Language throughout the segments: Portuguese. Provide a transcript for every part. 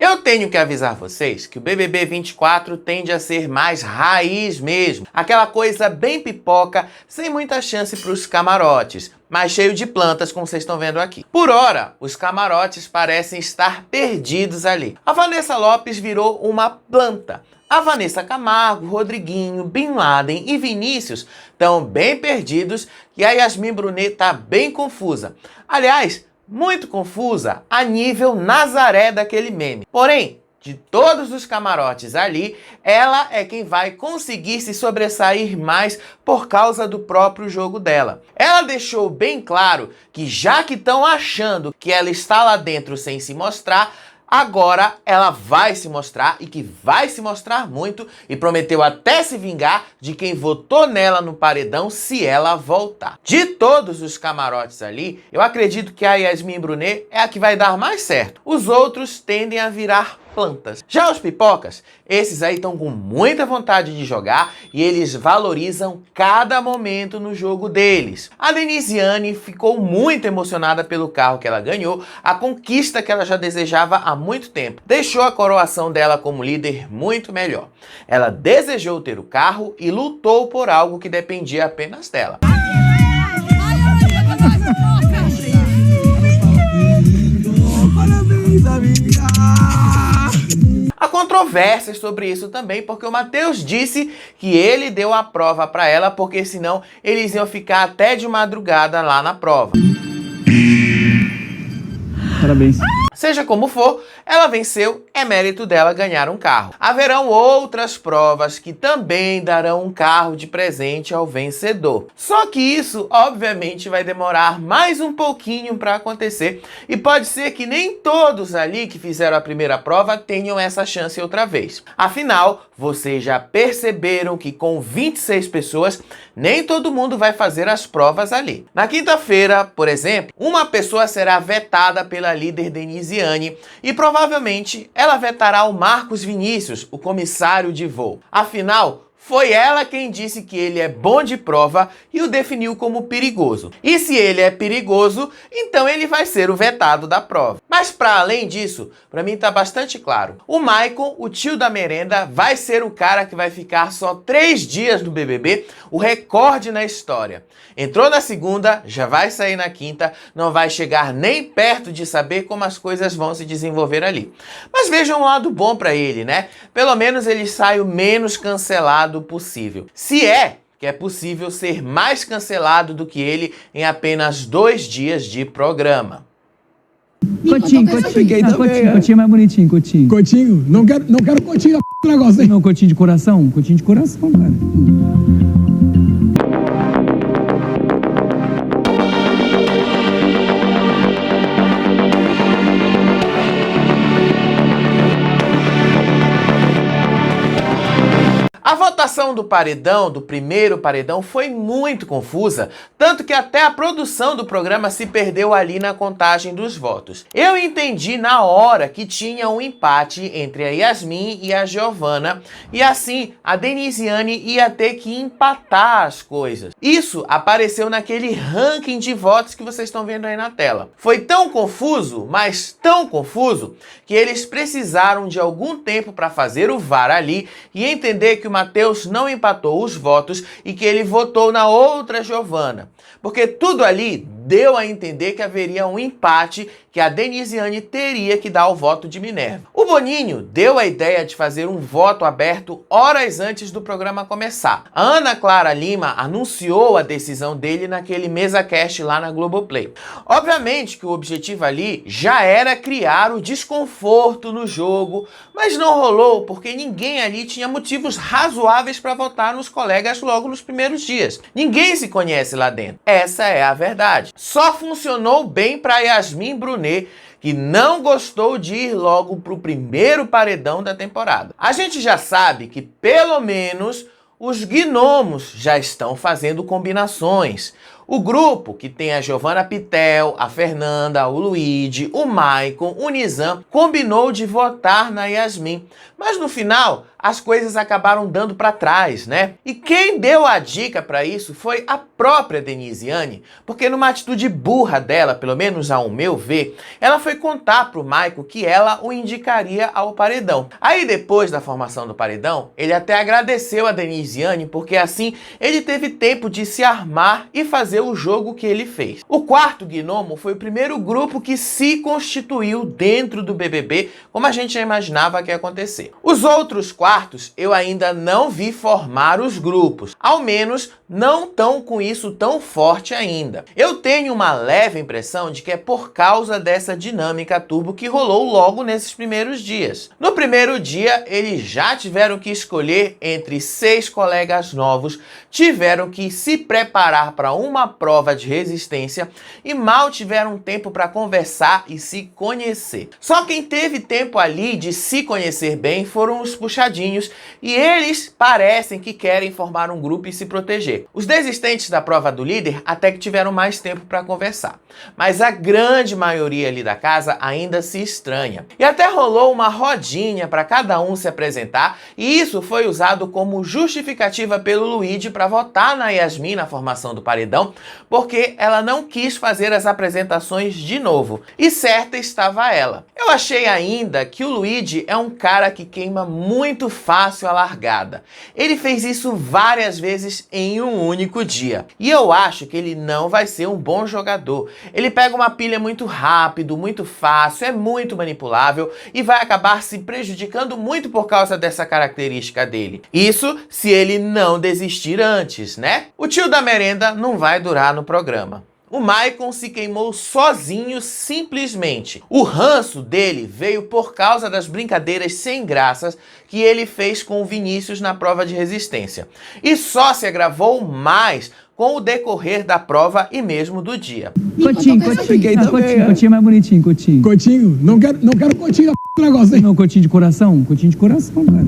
Eu tenho que avisar vocês que o BBB 24 tende a ser mais raiz mesmo. Aquela coisa bem pipoca, sem muita chance para os camarotes, mas cheio de plantas, como vocês estão vendo aqui. Por ora, os camarotes parecem estar perdidos ali. A Vanessa Lopes virou uma planta. A Vanessa Camargo, Rodriguinho, Bin Laden e Vinícius estão bem perdidos e a Yasmin Brunet tá bem confusa. Aliás, muito confusa a nível Nazaré daquele meme. Porém, de todos os camarotes ali, ela é quem vai conseguir se sobressair mais por causa do próprio jogo dela. Ela deixou bem claro que já que estão achando que ela está lá dentro sem se mostrar, agora ela vai se mostrar e que vai se mostrar muito e prometeu até se vingar de quem votou nela no paredão se ela voltar. De todos os camarotes ali, eu acredito que a Yasmin Brunet é a que vai dar mais certo. Os outros tendem a virar plantas. Já os pipocas, esses aí estão com muita vontade de jogar e eles valorizam cada momento no jogo deles. A Denisiane ficou muito emocionada pelo carro que ela ganhou, a conquista que ela já desejava há muito tempo. Deixou a coroação dela como líder muito melhor. Ela desejou ter o carro e lutou por algo que dependia apenas dela. Há controvérsias sobre isso também, porque o Matheus disse que ele deu a prova para ela, porque senão eles iam ficar até de madrugada lá na prova. Parabéns. Seja como for, ela venceu, é mérito dela ganhar um carro. Haverão outras provas que também darão um carro de presente ao vencedor. Só que isso, obviamente, vai demorar mais um pouquinho para acontecer e pode ser que nem todos ali que fizeram a primeira prova tenham essa chance outra vez. Afinal, vocês já perceberam que com 26 pessoas, nem todo mundo vai fazer as provas ali. Na quinta-feira, por exemplo, uma pessoa será vetada pela líder Denisiane e provavelmente ela vetará o Marcos Vinícius, o comissário de voo. Afinal, foi ela quem disse que ele é bom de prova e o definiu como perigoso. E se ele é perigoso, então ele vai ser o vetado da prova. Mas para além disso, para mim tá bastante claro. O Maicon, o tio da merenda, vai ser o cara que vai ficar só 3 dias no BBB, o recorde na história. Entrou na segunda, já vai sair na quinta, não vai chegar nem perto de saber como as coisas vão se desenvolver ali. Mas vejam um lado bom para ele, né? Pelo menos ele sai o menos cancelado possível. Se é que é possível ser mais cancelado do que ele em apenas 2 dias de programa. Cotinho, Cotinho é mais bonitinho, Cotinho. Cotinho? Não quero Cotinho do negócio, hein? Não, Cotinho de coração? Cotinho de coração, cara. A votação do paredão, do primeiro paredão, foi muito confusa, tanto que até a produção do programa se perdeu ali na contagem dos votos. Eu entendi na hora que tinha um empate entre a Yasmin e a Giovana, e assim a Denisiane ia ter que empatar as coisas. Isso apareceu naquele ranking de votos que vocês estão vendo aí na tela. Foi tão confuso, mas tão confuso, que eles precisaram de algum tempo para fazer o VAR ali e entender que o Matheus não empatou os votos e que ele votou na outra Giovana. Porque tudo ali deu a entender que haveria um empate, que a Denisiane teria que dar o voto de Minerva. O Boninho deu a ideia de fazer um voto aberto horas antes do programa começar. A Ana Clara Lima anunciou a decisão dele naquele MesaCast lá na Globoplay. Obviamente que o objetivo ali já era criar o desconforto no jogo, mas não rolou porque ninguém ali tinha motivos razoáveis para votar nos colegas logo nos primeiros dias. Ninguém se conhece lá dentro. Essa é a verdade. Só funcionou bem para Yasmin Brunet, que não gostou de ir logo para o primeiro paredão da temporada. A gente já sabe que, pelo menos, os gnomos já estão fazendo combinações. O grupo, que tem a Giovanna Pitel, a Fernanda, o Luigi, o Maicon, o Nizam, combinou de votar na Yasmin. Mas no final, as coisas acabaram dando para trás, né? E quem deu a dica para isso foi a própria Denisiane, porque numa atitude burra dela, pelo menos ao meu ver, ela foi contar pro Maicon que ela o indicaria ao paredão. Aí depois da formação do paredão, ele até agradeceu a Denisiane, porque assim ele teve tempo de se armar e fazer o jogo que ele fez. O quarto Gnomo foi o primeiro grupo que se constituiu dentro do BBB, como a gente já imaginava que ia acontecer. Os outros quartos eu ainda não vi formar os grupos, ao menos não tão com isso tão forte ainda. Eu tenho uma leve impressão de que é por causa dessa dinâmica turbo que rolou logo nesses primeiros dias. No primeiro dia, eles já tiveram que escolher entre 6 colegas novos, tiveram que se preparar para uma prova de resistência e mal tiveram tempo para conversar e se conhecer. Só quem teve tempo ali de se conhecer bem foram os puxadinhos e eles parecem que querem formar um grupo e se proteger. Os desistentes da prova do líder até que tiveram mais tempo para conversar, mas a grande maioria ali da casa ainda se estranha. E até rolou uma rodinha para cada um se apresentar e isso foi usado como justificativa pelo Luigi para votar na Yasmin na formação do paredão, porque ela não quis fazer as apresentações de novo. E certa estava ela. Eu achei ainda que o Luigi é um cara que queima muito fácil a largada. Ele fez isso várias vezes em um único dia. E eu acho que ele não vai ser um bom jogador. Ele pega uma pilha muito rápido, muito fácil, é muito manipulável e vai acabar se prejudicando muito por causa dessa característica dele. Isso se ele não desistir antes, né? O tio da merenda não vai durar no programa. O Maicon se queimou sozinho simplesmente. O ranço dele veio por causa das brincadeiras sem graças que ele fez com o Vinícius na prova de resistência. E só se agravou mais com o decorrer da prova e mesmo do dia. Cotinho, Cotinho é mais bonitinho, Cotinho. Cotinho? Não quero Cotinho, negócio, hein? Não, Cotinho de coração? Cotinho de coração, cara.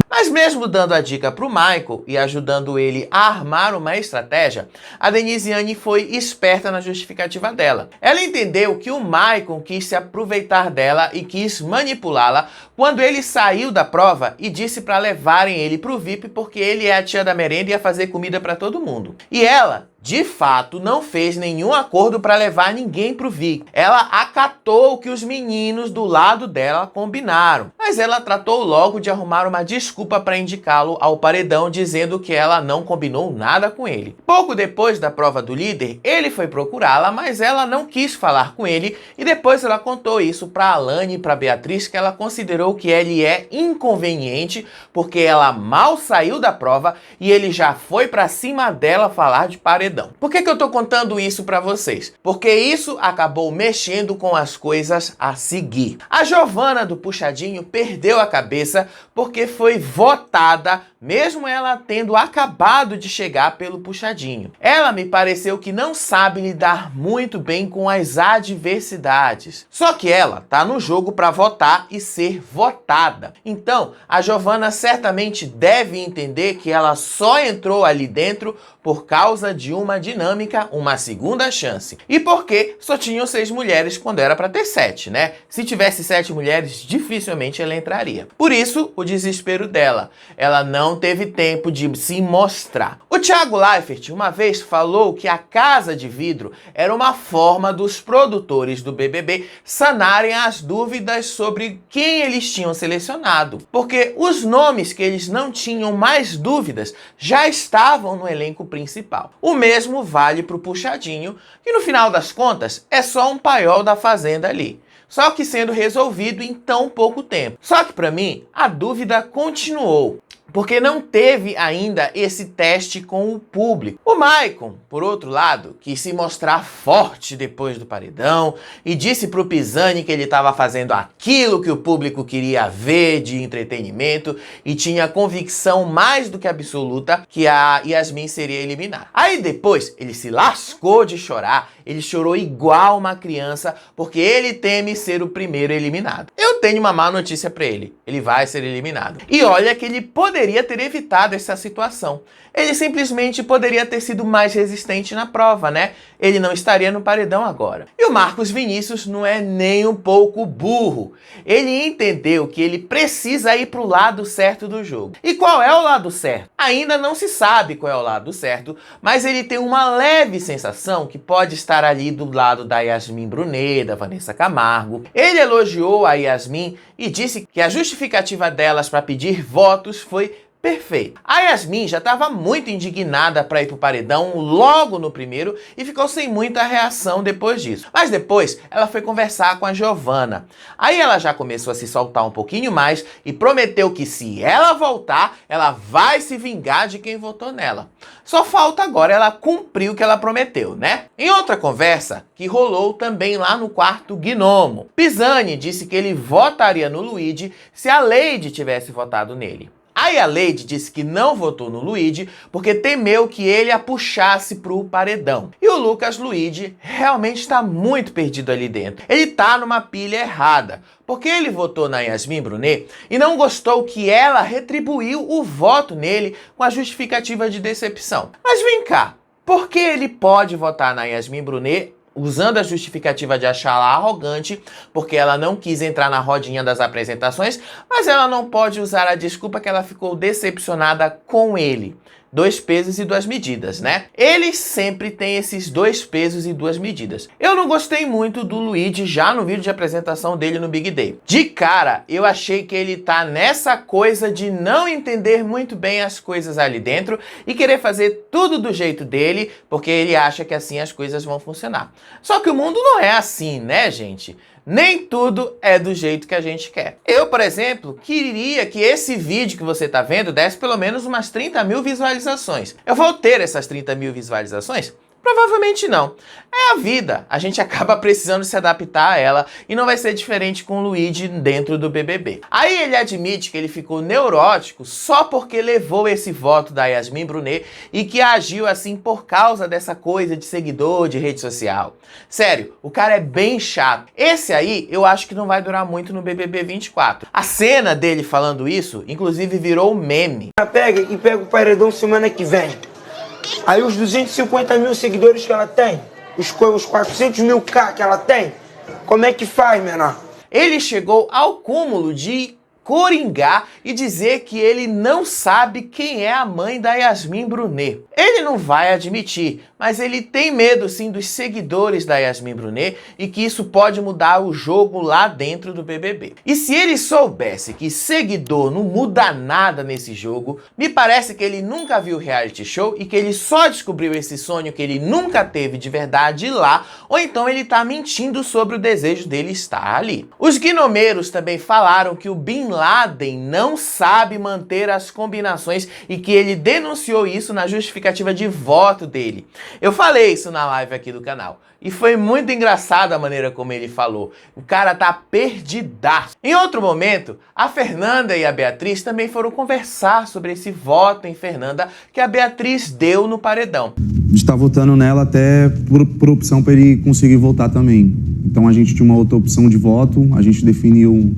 Mas mesmo dando a dica pro Michael e ajudando ele a armar uma estratégia, a Denisiane foi esperta na justificativa dela. Ela entendeu que o Michael quis se aproveitar dela e quis manipulá-la quando ele saiu da prova e disse para levarem ele pro VIP porque ele é a tia da merenda e ia fazer comida para todo mundo. E ela, de fato, não fez nenhum acordo para levar ninguém pro VIP. Ela acatou o que os meninos do lado dela combinaram. Mas ela tratou logo de arrumar uma desculpa para indicá-lo ao paredão, dizendo que ela não combinou nada com ele. Pouco depois da prova do líder, ele foi procurá-la, mas ela não quis falar com ele e depois ela contou isso para Alane e para Beatriz, que ela considerou que ele é inconveniente porque ela mal saiu da prova e ele já foi para cima dela falar de paredão. Por que eu tô contando isso para vocês? Porque isso acabou mexendo com as coisas a seguir. A Giovanna do Puxadinho perdeu a cabeça porque foi votada, mesmo ela tendo acabado de chegar pelo Puxadinho. Ela me pareceu que não sabe lidar muito bem com as adversidades. Só que ela tá no jogo para votar e ser votada. Então, a Giovanna certamente deve entender que ela só entrou ali dentro por causa de uma dinâmica, uma segunda chance. E porque só tinham 6 mulheres quando era para ter 7, né? Se tivesse 7 mulheres, dificilmente ela entraria. Por isso, o desespero dela. Ela não teve tempo de se mostrar. O Thiago Leifert uma vez falou que a Casa de Vidro era uma forma dos produtores do BBB sanarem as dúvidas sobre quem eles tinham selecionado. Porque os nomes que eles não tinham mais dúvidas já estavam no elenco principal. O mesmo vale para o Puxadinho, que no final das contas é só um paiol da fazenda ali. Só que sendo resolvido em tão pouco tempo. Só que para mim, a dúvida continuou. Porque não teve ainda esse teste com o público. O Maicon, por outro lado, quis se mostrar forte depois do paredão e disse pro Pisani que ele estava fazendo aquilo que o público queria ver de entretenimento e tinha convicção mais do que absoluta que a Yasmin seria eliminada. Aí depois ele se lascou de chorar, ele chorou igual uma criança porque ele teme ser o primeiro eliminado. Eu tenho uma má notícia pra ele. Ele vai ser eliminado. E olha que ele poderia ter evitado essa situação. Ele simplesmente poderia ter sido mais resistente na prova, né? Ele não estaria no paredão agora. E o Marcos Vinícius não é nem um pouco burro. Ele entendeu que ele precisa ir pro lado certo do jogo. E qual é o lado certo? Ainda não se sabe qual é o lado certo, mas ele tem uma leve sensação que pode estar ali do lado da Yasmin Brunet, da Vanessa Camargo. Ele elogiou a Yasmin e disse que a justificativa delas para pedir votos foi perfeito. A Yasmin já estava muito indignada para ir pro paredão logo no primeiro e ficou sem muita reação depois disso. Mas depois ela foi conversar com a Giovana. Aí ela já começou a se soltar um pouquinho mais e prometeu que se ela voltar, ela vai se vingar de quem votou nela. Só falta agora ela cumprir o que ela prometeu, né? Em outra conversa, que rolou também lá no quarto Gnomo, Pisani disse que ele votaria no Luigi se a Lady tivesse votado nele. Aí a Lady disse que não votou no Luigi porque temeu que ele a puxasse pro paredão. E o Lucas Luigi realmente está muito perdido ali dentro. Ele tá numa pilha errada, porque ele votou na Yasmin Brunet e não gostou que ela retribuiu o voto nele com a justificativa de decepção. Mas vem cá, por que ele pode votar na Yasmin Brunet usando a justificativa de achá-la arrogante, porque ela não quis entrar na rodinha das apresentações, mas ela não pode usar a desculpa que ela ficou decepcionada com ele? Dois pesos e duas medidas, né? Ele sempre tem esses dois pesos e duas medidas. Eu não gostei muito do Luigi já no vídeo de apresentação dele no Big Day. De cara, eu achei que ele tá nessa coisa de não entender muito bem as coisas ali dentro e querer fazer tudo do jeito dele, porque ele acha que assim as coisas vão funcionar. Só que o mundo não é assim, né, gente? Nem tudo é do jeito que a gente quer. Eu, por exemplo, queria que esse vídeo que você tá vendo desse pelo menos umas 30 mil visualizações. Eu vou ter essas 30 mil visualizações? Provavelmente não. É a vida. A gente acaba precisando se adaptar a ela e não vai ser diferente com o Luigi dentro do BBB. Aí ele admite que ele ficou neurótico só porque levou esse voto da Yasmin Brunet e que agiu assim por causa dessa coisa de seguidor, de rede social. Sério, o cara é bem chato. Esse aí eu acho que não vai durar muito no BBB 24. A cena dele falando isso, inclusive, virou meme. Pega e pega o paredão semana que vem. Aí os 250 mil seguidores que ela tem, os 400 mil K que ela tem, como é que faz, menor? Ele chegou ao cúmulo de coringar e dizer que ele não sabe quem é a mãe da Yasmin Brunet. Ele não vai admitir, mas ele tem medo sim dos seguidores da Yasmin Brunet e que isso pode mudar o jogo lá dentro do BBB. E se ele soubesse que seguidor não muda nada nesse jogo, me parece que ele nunca viu reality show e que ele só descobriu esse sonho que ele nunca teve de verdade lá, ou então ele tá mentindo sobre o desejo dele estar ali. Os gnomeiros também falaram que o Bin Laden não sabe manter as combinações e que ele denunciou isso na justificativa de voto dele. Eu falei isso na live aqui do canal e foi muito engraçado a maneira como ele falou. O cara tá perdidaço. Em outro momento, a Fernanda e a Beatriz também foram conversar sobre esse voto em Fernanda que a Beatriz deu no paredão. A gente tá votando nela até por opção para ele conseguir votar também. Então a gente tinha uma outra opção de voto, a gente definiu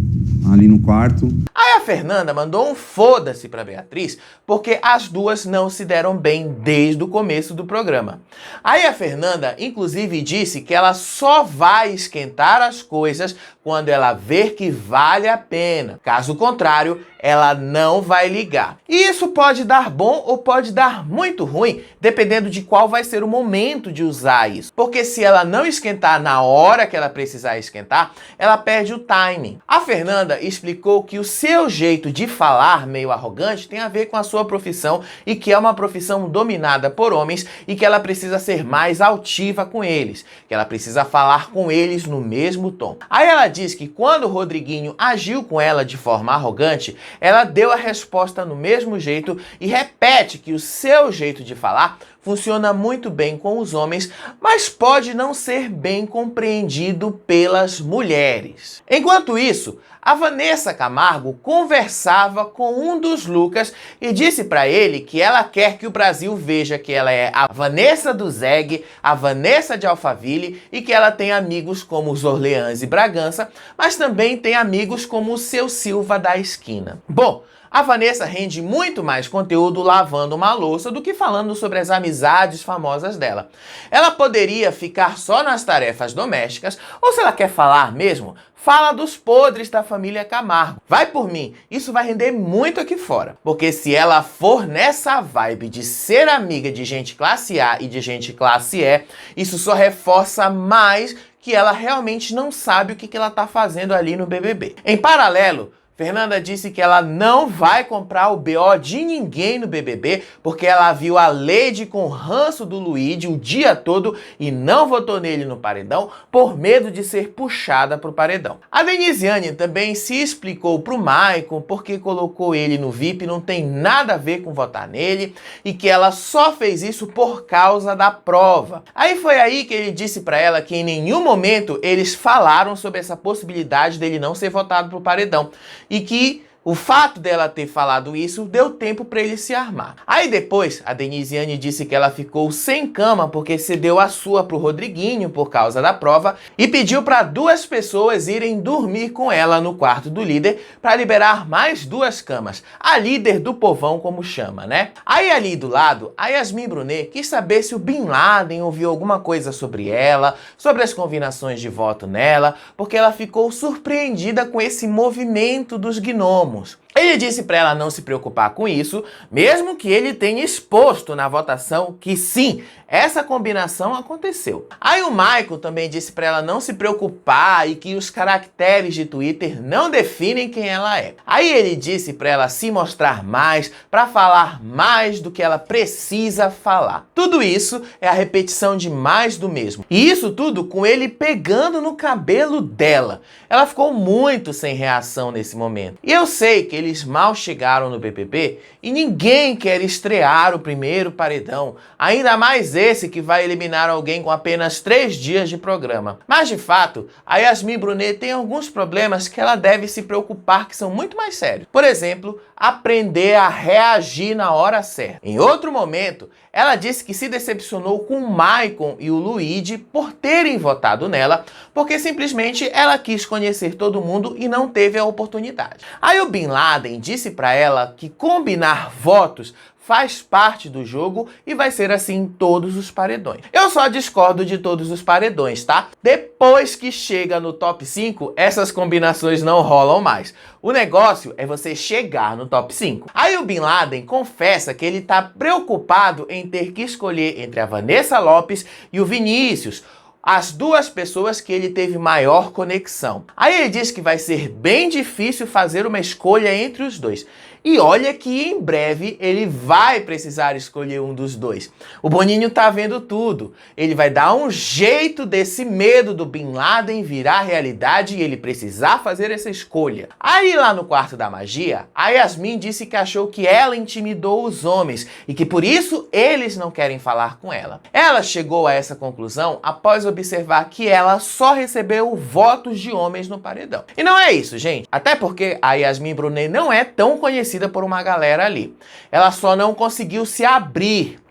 ali no quarto. Aí a Fernanda mandou um foda-se pra Beatriz, porque as duas não se deram bem desde o começo do programa. Aí a Fernanda, inclusive, disse que ela só vai esquentar as coisas quando ela ver que vale a pena. Caso contrário, ela não vai ligar. E isso pode dar bom ou pode dar muito ruim, dependendo de qual vai ser o momento de usar isso. Porque se ela não esquentar na hora que ela precisar esquentar, ela perde o timing. A Fernanda explicou que o seu jeito de falar meio arrogante tem a ver com a sua profissão e que é uma profissão dominada por homens e que ela precisa ser mais altiva com eles, que ela precisa falar com eles no mesmo tom. Aí ela diz que quando o Rodriguinho agiu com ela de forma arrogante, ela deu a resposta no mesmo jeito e repete que o seu jeito de falar funciona muito bem com os homens, mas pode não ser bem compreendido pelas mulheres. Enquanto isso, a Vanessa Camargo conversava com um dos Lucas e disse para ele que ela quer que o Brasil veja que ela é a Vanessa do Zeg, a Vanessa de Alphaville e que ela tem amigos como os Orleans e Bragança, mas também tem amigos como o Seu Silva da esquina. Bom, a Vanessa rende muito mais conteúdo lavando uma louça do que falando sobre as amizades famosas dela. Ela poderia ficar só nas tarefas domésticas, ou se ela quer falar mesmo, fala dos podres da família Camargo. Vai por mim, isso vai render muito aqui fora. Porque se ela for nessa vibe de ser amiga de gente classe A e de gente classe E, isso só reforça mais que ela realmente não sabe o que ela tá fazendo ali no BBB. Em paralelo, Fernanda disse que ela não vai comprar o BO de ninguém no BBB porque ela viu a Lady com ranço do Luigi o dia todo e não votou nele no paredão por medo de ser puxada pro paredão. A Denisiane também se explicou pro Maicon porque colocou ele no VIP, não tem nada a ver com votar nele e que ela só fez isso por causa da prova. Aí foi aí que ele disse pra ela que em nenhum momento eles falaram sobre essa possibilidade dele não ser votado pro paredão. E que o fato dela ter falado isso deu tempo para ele se armar. Aí depois, a Denisiane disse que ela ficou sem cama porque cedeu a sua pro Rodriguinho por causa da prova e pediu para 2 pessoas irem dormir com ela no quarto do líder para liberar mais 2 camas. A líder do povão, como chama, né? Aí ali do lado, a Yasmin Brunet quis saber se o Bin Laden ouviu alguma coisa sobre ela, sobre as combinações de voto nela, porque ela ficou surpreendida com esse movimento dos gnomos. Ele disse para ela não se preocupar com isso, mesmo que ele tenha exposto na votação que sim, essa combinação aconteceu. Aí o Michael também disse para ela não se preocupar e que os caracteres de Twitter não definem quem ela é. Aí ele disse para ela se mostrar mais, para falar mais do que ela precisa falar. Tudo isso é a repetição de mais do mesmo. E isso tudo com ele pegando no cabelo dela. Ela ficou muito sem reação nesse momento. E eu sei que eles mal chegaram no BBB e ninguém quer estrear o primeiro paredão, ainda mais esse que vai eliminar alguém com apenas 3 dias de programa. Mas de fato, a Yasmin Brunet tem alguns problemas que ela deve se preocupar que são muito mais sérios. Por exemplo, aprender a reagir na hora certa. Em outro momento, ela disse que se decepcionou com o Maicon e o Luigi por terem votado nela, porque simplesmente ela quis conhecer todo mundo e não teve a oportunidade. Aí o Bin Laden disse para ela que combinar votos faz parte do jogo e vai ser assim em todos os paredões. Eu só discordo de todos os paredões, tá? Depois que chega no top 5, essas combinações não rolam mais. O negócio é você chegar no top 5. Aí o Bin Laden confessa que ele tá preocupado em ter que escolher entre a Vanessa Lopes e o Vinícius, as 2 pessoas que ele teve maior conexão. Aí ele diz que vai ser bem difícil fazer uma escolha entre os 2. E olha que em breve ele vai precisar escolher um dos 2. O Boninho tá vendo tudo. Ele vai dar um jeito desse medo do Bin Laden virar realidade e ele precisar fazer essa escolha. Aí lá no quarto da magia, a Yasmin disse que achou que ela intimidou os homens e que por isso eles não querem falar com ela. Ela chegou a essa conclusão após observar que ela só recebeu votos de homens no paredão. E não é isso, gente. Até porque a Yasmin Brunet não é tão conhecida por uma galera ali. Ela só não conseguiu se abrir.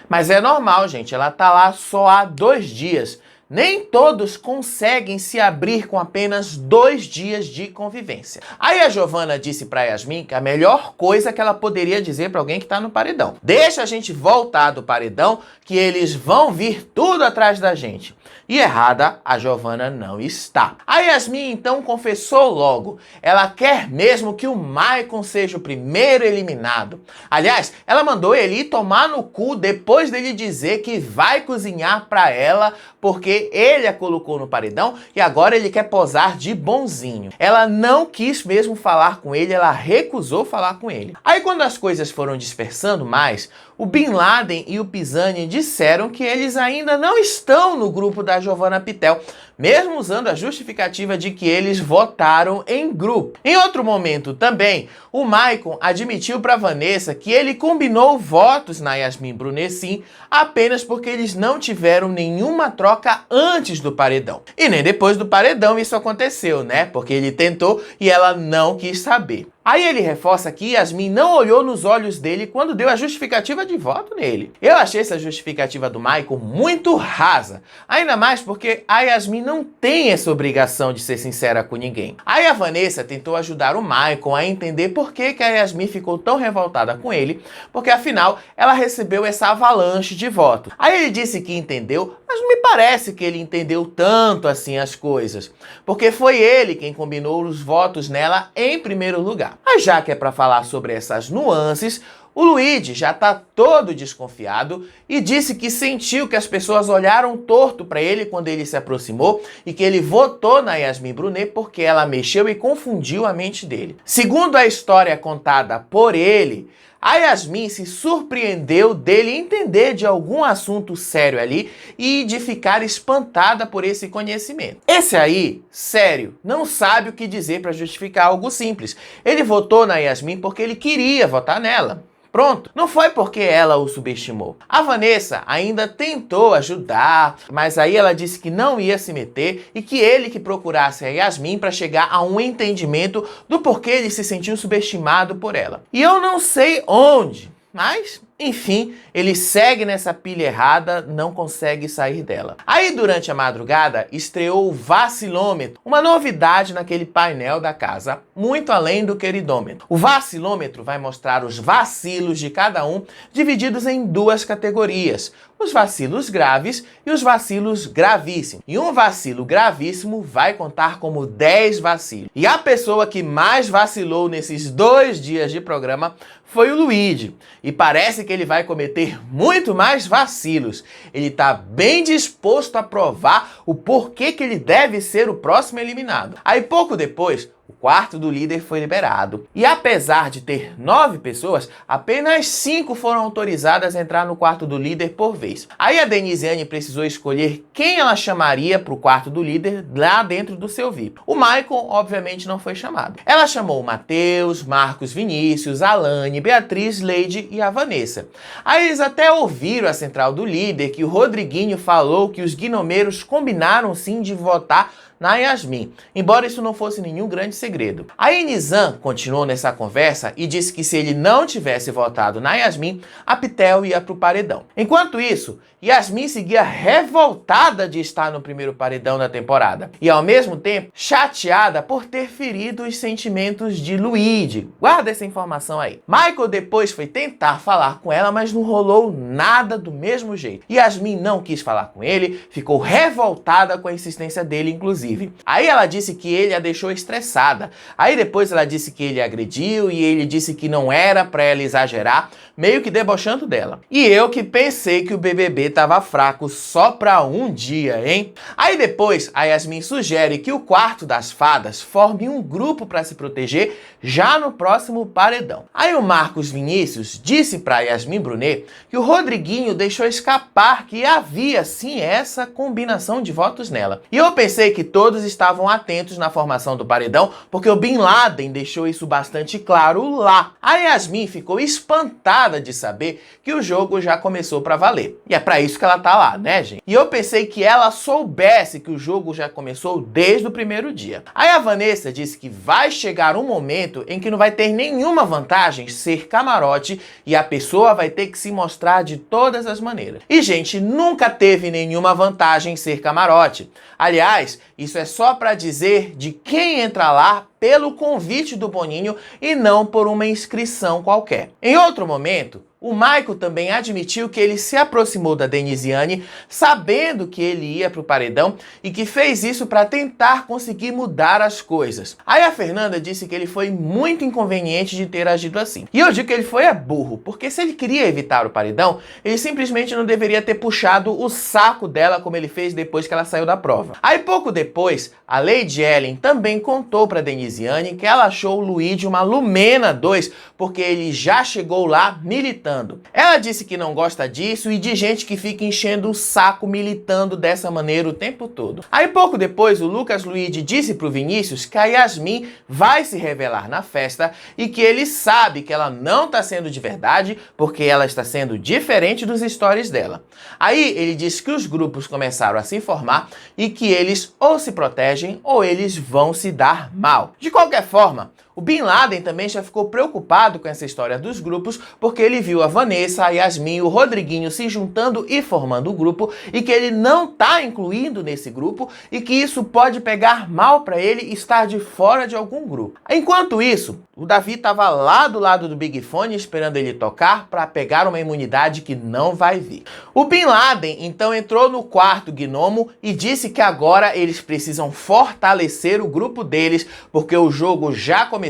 Mas é normal, gente. Ela tá lá só há 2 dias. Nem todos conseguem se abrir com apenas 2 dias de convivência. Aí a Giovana disse pra Yasmin que a melhor coisa que ela poderia dizer pra alguém que tá no paredão: deixa a gente voltar do paredão que eles vão vir tudo atrás da gente. E errada a Giovana não está. A Yasmin então confessou logo. Ela quer mesmo que o Maicon seja o primeiro eliminado. Aliás, ela mandou ele ir tomar no cu depois dele dizer que vai cozinhar pra ela porque ele a colocou no paredão e agora ele quer posar de bonzinho. Ela não quis mesmo falar com ele, ela recusou falar com ele. Aí quando as coisas foram dispersando mais, o Bin Laden e o Pisani disseram que eles ainda não estão no grupo da Giovanna Pitel, mesmo usando a justificativa de que eles votaram em grupo. Em outro momento também, o Maicon admitiu para Vanessa que ele combinou votos na Yasmin Brunet sim, apenas porque eles não tiveram nenhuma troca antes do paredão. E nem depois do paredão isso aconteceu, né? Porque ele tentou e ela não quis saber. Aí ele reforça que Yasmin não olhou nos olhos dele quando deu a justificativa de voto nele. Eu achei essa justificativa do Maicon muito rasa, ainda mais porque a Yasmin não tem essa obrigação de ser sincera com ninguém. Aí a Vanessa tentou ajudar o Maicon a entender por que a Yasmin ficou tão revoltada com ele, porque afinal ela recebeu essa avalanche de votos. Aí ele disse que entendeu, mas não me parece que ele entendeu tanto assim as coisas, porque foi ele quem combinou os votos nela em primeiro lugar. Mas já que é para falar sobre essas nuances, o Luigi já tá todo desconfiado e disse que sentiu que as pessoas olharam torto para ele quando ele se aproximou e que ele votou na Yasmin Brunet porque ela mexeu e confundiu a mente dele. Segundo a história contada por ele, a Yasmin se surpreendeu dele entender de algum assunto sério ali e de ficar espantada por esse conhecimento. Esse aí, sério, não sabe o que dizer para justificar algo simples. Ele votou na Yasmin porque ele queria votar nela. Pronto, não foi porque ela o subestimou. A Vanessa ainda tentou ajudar, mas aí ela disse que não ia se meter e que ele que procurasse a Yasmin para chegar a um entendimento do porquê ele se sentiu subestimado por ela. E eu não sei onde, mas enfim, ele segue nessa pilha errada, não consegue sair dela. Aí, durante a madrugada, estreou o Vacilômetro, uma novidade naquele painel da casa, muito além do queridômetro. O Vacilômetro vai mostrar os vacilos de cada um, divididos em duas categorias: os vacilos graves e os vacilos gravíssimos. E um vacilo gravíssimo vai contar como 10 vacilos. E a pessoa que mais vacilou nesses 2 dias de programa foi o Luigi. E parece que ele vai cometer muito mais vacilos. Ele tá bem disposto a provar o porquê que ele deve ser o próximo eliminado. Aí pouco depois, o quarto do líder foi liberado. E apesar de ter 9 pessoas, apenas 5 foram autorizadas a entrar no quarto do líder por vez. Aí a Denisiane precisou escolher quem ela chamaria para o quarto do líder lá dentro do seu VIP. O Maicon, obviamente, não foi chamado. Ela chamou o Matheus, Marcos Vinícius, Alane, Beatriz, Leide e a Vanessa. Aí eles até ouviram a central do líder que o Rodriguinho falou que os guinomeiros combinaram sim de votar na Yasmin, embora isso não fosse nenhum grande segredo. A Nizam continuou nessa conversa e disse que se ele não tivesse votado na Yasmin, a Pitel ia pro paredão. Enquanto isso, Yasmin seguia revoltada de estar no primeiro paredão da temporada e, ao mesmo tempo, chateada por ter ferido os sentimentos de Luigi. Guarda essa informação aí. Michael depois foi tentar falar com ela, mas não rolou nada do mesmo jeito. Yasmin não quis falar com ele, ficou revoltada com a insistência dele, inclusive. Aí ela disse que ele a deixou estressada. Aí depois ela disse que ele agrediu e ele disse que não era pra ela exagerar, meio que debochando dela. E eu que pensei que o BBB tava fraco só pra um dia, hein? Aí depois a Yasmin sugere que o quarto das fadas forme um grupo pra se proteger já no próximo paredão. Aí o Marcos Vinícius disse pra Yasmin Brunet que o Rodriguinho deixou escapar que havia sim essa combinação de votos nela. E eu pensei que todos estavam atentos na formação do paredão, porque o Bin Laden deixou isso bastante claro lá. A Yasmin ficou espantada de saber que o jogo já começou pra valer. E é pra isso que ela tá lá, né, gente? E eu pensei que ela soubesse que o jogo já começou desde o primeiro dia. Aí a Vanessa disse que vai chegar um momento em que não vai ter nenhuma vantagem ser camarote e a pessoa vai ter que se mostrar de todas as maneiras. E, gente, nunca teve nenhuma vantagem ser camarote. Aliás, isso é só pra dizer de quem entra lá pelo convite do Boninho e não por uma inscrição qualquer. Em outro momento, o Michael também admitiu que ele se aproximou da Denisiane sabendo que ele ia pro paredão e que fez isso para tentar conseguir mudar as coisas. Aí a Fernanda disse que ele foi muito inconveniente de ter agido assim. E eu digo que ele foi burro, porque se ele queria evitar o paredão, ele simplesmente não deveria ter puxado o saco dela como ele fez depois que ela saiu da prova. Aí pouco depois, a Lady Ellen também contou para Denisiane que ela achou o Luigi uma Lumena 2, porque ele já chegou lá militando militando. Ela disse que não gosta disso e de gente que fica enchendo o saco militando dessa maneira o tempo todo. Aí pouco depois o Lucas Luigi disse pro Vinícius que a Yasmin vai se revelar na festa e que ele sabe que ela não tá sendo de verdade porque ela está sendo diferente dos stories dela. Aí ele disse que os grupos começaram a se formar e que eles ou se protegem ou eles vão se dar mal. De qualquer forma, o Bin Laden também já ficou preocupado com essa história dos grupos porque ele viu a Vanessa, a Yasmin e o Rodriguinho se juntando e formando o grupo e que ele não tá incluindo nesse grupo e que isso pode pegar mal para ele estar de fora de algum grupo. Enquanto isso, o Davi estava lá do lado do Big Fone esperando ele tocar para pegar uma imunidade que não vai vir. O Bin Laden então entrou no quarto gnomo e disse que agora eles precisam fortalecer o grupo deles porque o jogo já começou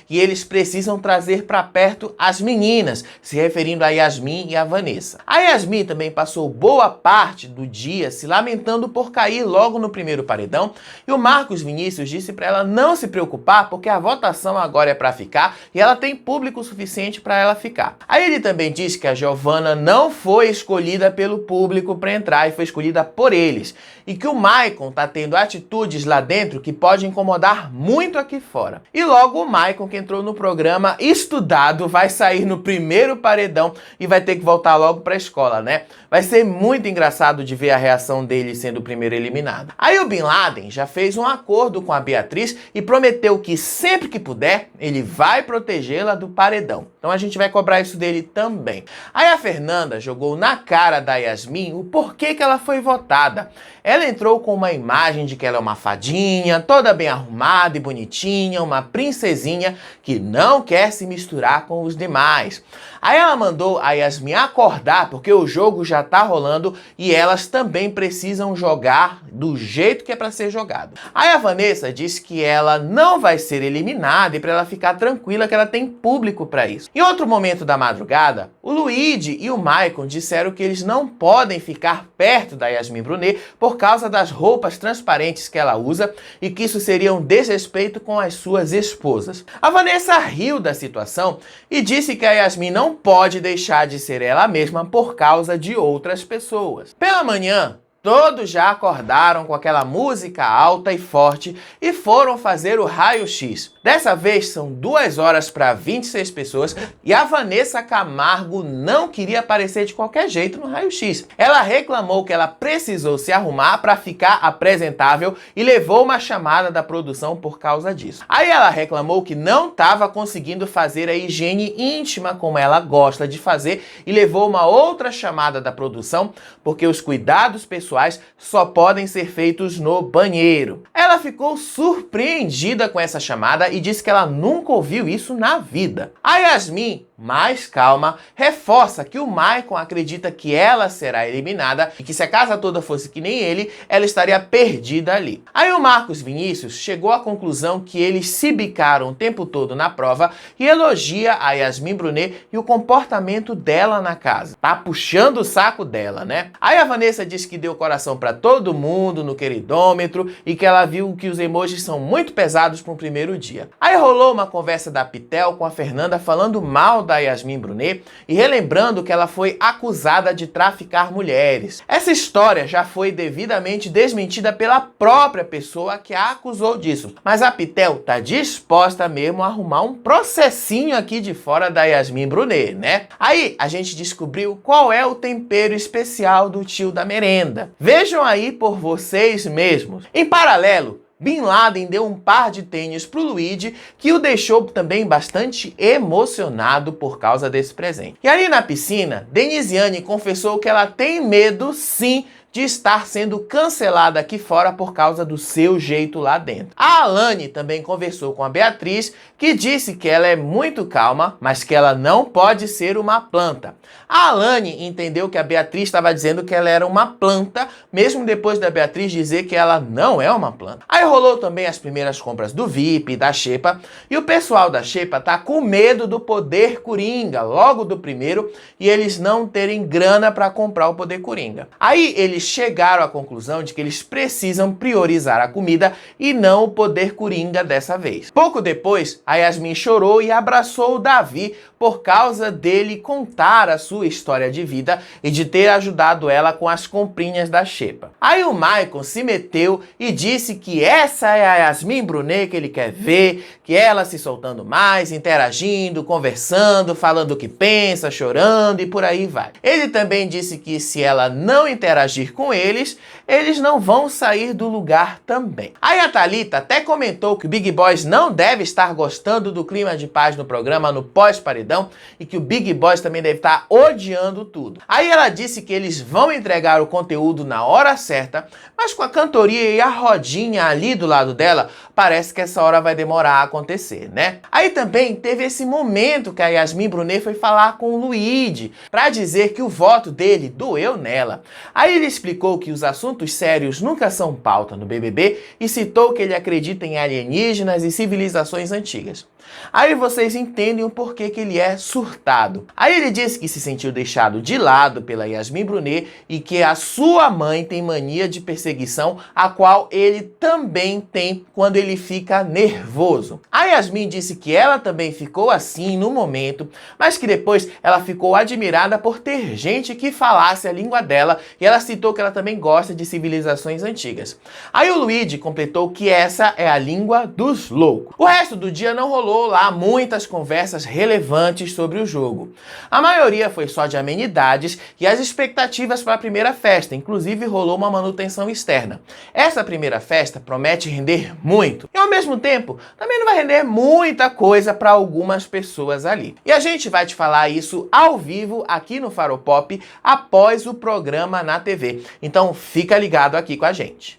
e eles precisam trazer para perto as meninas, se referindo a Yasmin e a Vanessa. A Yasmin também passou boa parte do dia se lamentando por cair logo no primeiro paredão e o Marcos Vinícius disse para ela não se preocupar porque a votação agora é para ficar e ela tem público suficiente para ela ficar. Aí ele também disse que a Giovana não foi escolhida pelo público para entrar e foi escolhida por eles e que o Maicon tá tendo atitudes lá dentro que pode incomodar muito aqui fora. E logo o Maicon, que entrou no programa estudado, vai sair no primeiro paredão e vai ter que voltar logo pra escola, né? Vai ser muito engraçado de ver a reação dele sendo o primeiro eliminado. Aí o Bin Laden já fez um acordo com a Beatriz e prometeu que sempre que puder, ele vai protegê-la do paredão. Então a gente vai cobrar isso dele também. Aí a Fernanda jogou na cara da Yasmin o porquê que ela foi votada. Ela entrou com uma imagem de que ela é uma fadinha, toda bem arrumada e bonitinha, uma princesinha que não quer se misturar com os demais. Aí ela mandou a Yasmin acordar porque o jogo já tá rolando e elas também precisam jogar do jeito que é para ser jogado. Aí a Vanessa disse que ela não vai ser eliminada e para ela ficar tranquila que ela tem público para isso. Em outro momento da madrugada, o Luigi e o Maicon disseram que eles não podem ficar perto da Yasmin Brunet por causa das roupas transparentes que ela usa e que isso seria um desrespeito com as suas esposas. A Vanessa riu da situação e disse que a Yasmin não pode deixar de ser ela mesma por causa de outras pessoas. Pela manhã, todos já acordaram com aquela música alta e forte e foram fazer o raio-x. Dessa vez são 2 horas para 26 pessoas e a Vanessa Camargo não queria aparecer de qualquer jeito no raio-x. Ela reclamou que ela precisou se arrumar para ficar apresentável e levou uma chamada da produção por causa disso. Aí ela reclamou que não estava conseguindo fazer a higiene íntima como ela gosta de fazer e levou uma outra chamada da produção porque os cuidados pessoais só podem ser feitos no banheiro. Ela ficou surpreendida com essa chamada e disse que ela nunca ouviu isso na vida. A Yasmin, mais calma, reforça que o Maicon acredita que ela será eliminada e que se a casa toda fosse que nem ele, ela estaria perdida ali. Aí o Marcos Vinícius chegou à conclusão que eles se bicaram o tempo todo na prova e elogia a Yasmin Brunet e o comportamento dela na casa. Tá puxando o saco dela, né? Aí a Vanessa disse que deu coração pra todo mundo no queridômetro e que ela viu que os emojis são muito pesados para o primeiro dia. Aí rolou uma conversa da Pitel com a Fernanda falando mal da Yasmin Brunet e relembrando que ela foi acusada de traficar mulheres. Essa história já foi devidamente desmentida pela própria pessoa que a acusou disso. Mas a Pitel tá disposta mesmo a arrumar um processinho aqui de fora da Yasmin Brunet, né? Aí a gente descobriu qual é o tempero especial do tio da merenda. Vejam aí por vocês mesmos. Em paralelo, Bin Laden deu um par de tênis pro Luigi, que o deixou também bastante emocionado por causa desse presente. E ali na piscina, Denisiane confessou que ela tem medo, sim, de estar sendo cancelada aqui fora por causa do seu jeito lá dentro. A Alane também conversou com a Beatriz, que disse que ela é muito calma, mas que ela não pode ser uma planta. A Alane entendeu que a Beatriz estava dizendo que ela era uma planta, mesmo depois da Beatriz dizer que ela não é uma planta. Aí rolou também as primeiras compras do VIP, da Xepa, e o pessoal da Xepa tá com medo do Poder Coringa, logo do primeiro, e eles não terem grana para comprar o Poder Coringa. Aí eles chegaram à conclusão de que eles precisam priorizar a comida e não o poder coringa dessa vez. Pouco depois, a Yasmin chorou e abraçou o Davi por causa dele contar a sua história de vida e de ter ajudado ela com as comprinhas da xepa. Aí o Maicon se meteu e disse que essa é a Yasmin Brunet que ele quer ver, que ela se soltando mais, interagindo, conversando, falando o que pensa, chorando e por aí vai. Ele também disse que se ela não interagir com eles, eles não vão sair do lugar também. Aí a Thalita até comentou que o Big Boss não deve estar gostando do clima de paz no programa no pós-paredão e que o Big Boss também deve estar odiando tudo. Aí ela disse que eles vão entregar o conteúdo na hora certa, mas com a cantoria e a rodinha ali do lado dela, parece que essa hora vai demorar a acontecer, né? Aí também teve esse momento que a Yasmin Brunet foi falar com o Luigi para dizer que o voto dele doeu nela. Aí ele explicou que os assuntos sérios nunca são pauta no BBB e citou que ele acredita em alienígenas e civilizações antigas. Aí vocês entendem o porquê que ele é surtado. Aí ele disse que se sentiu deixado de lado pela Yasmin Brunet e que a sua mãe tem mania de perseguição, a qual ele também tem quando ele fica nervoso. A Yasmin disse que ela também ficou assim no momento, mas que depois ela ficou admirada por ter gente que falasse a língua dela e ela citou que ela também gosta de civilizações antigas. Aí o Luigi completou que essa é a língua dos loucos. O resto do dia não rolou lá muitas conversas relevantes sobre o jogo. A maioria foi só de amenidades e as expectativas para a primeira festa, inclusive rolou uma manutenção externa. Essa primeira festa promete render muito e ao mesmo tempo também não vai render muita coisa para algumas pessoas ali. E a gente vai te falar isso ao vivo aqui no Faropop após o programa na TV. Então fica ligado aqui com a gente.